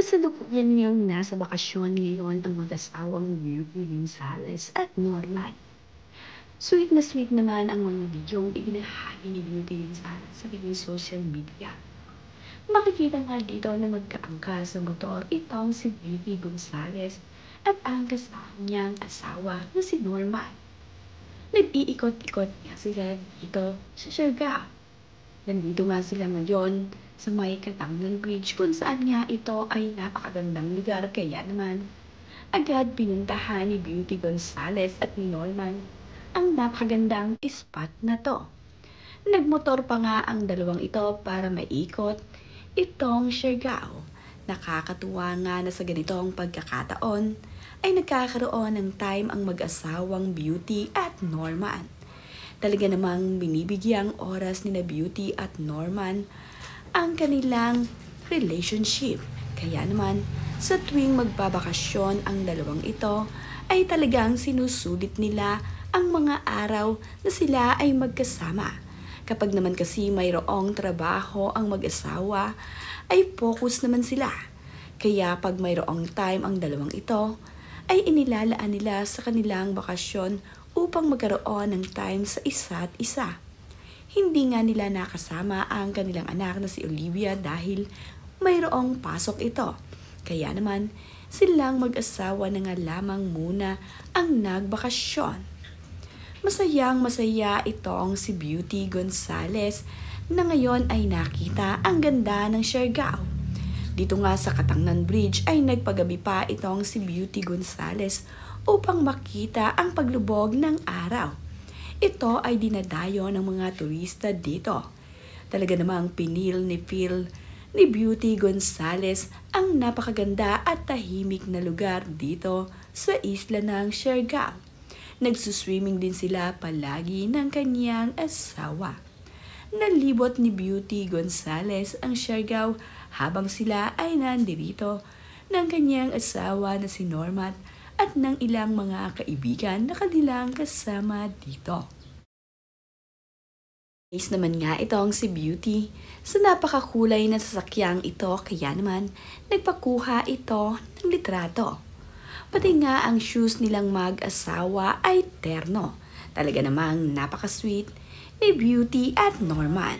Kasalukuyan niyang nasa bakasyon ngayon ang mag-asawang Beauty Gonzales at Norman. Sweet na sweet naman ang mga bidyong ibinahagi ni Beauty Gonzales sa kanyang social media. Makikita nga dito na magkaangka sa motor itong si Beauty Gonzales at ang kasama niyang asawa na si Norman. Nag-iikot-ikot nga sila dito sa Siargao. Nandito nga sila ngayon sa may Katangnan Bridge kung saan nga ito ay napakagandang lugar kaya naman agad pinuntahan ni Beauty Gonzales at ni Norman ang napakagandang spot na to. Nagmotor pa nga ang dalawang ito para maikot itong Siargao. Nakakatuwa nga na sa ganitong pagkakataon ay nagkakaroon ng time ang mag-asawang Beauty at Norman. Talaga namang binibigyang oras ni na Beauty at Norman ang kanilang relationship. Kaya naman, sa tuwing magbabakasyon ang dalawang ito, ay talagang sinusulit nila ang mga araw na sila ay magkasama. Kapag naman kasi mayroong trabaho ang mag-asawa, ay focus naman sila. Kaya pag mayroong time ang dalawang ito, ay inilalaan nila sa kanilang bakasyon upang magkaroon ng time sa isa't isa. Hindi nga nila nakasama ang kanilang anak na si Olivia dahil mayroong pasok ito. Kaya naman, silang mag-asawa na nga lamang muna ang nagbakasyon. Masayang masaya itong si Beauty Gonzales na ngayon ay nakita ang ganda ng Siargao. Dito nga sa Katangnan Bridge ay nagpagabi pa itong si Beauty Gonzales upang makita ang paglubog ng araw. Ito ay dinadayo ng mga turista dito. Talaga namang pinil ni Beauty Gonzales ang napakaganda at tahimik na lugar dito sa isla ng Siargao. Nagsuswimming din sila palagi ng kanyang asawa. Nalibot ni Beauty Gonzales ang Siargao habang sila ay nandirito ng kanyang asawa na si Norman at ng ilang mga kaibigan na kanilang kasama dito. Nice naman nga itong si Beauty sa napakakulay na sasakyang ito kaya naman nagpakuha ito ng litrato. Pati nga ang shoes nilang mag-asawa ay terno. Talaga namang napaka-sweet ni Beauty at Norman.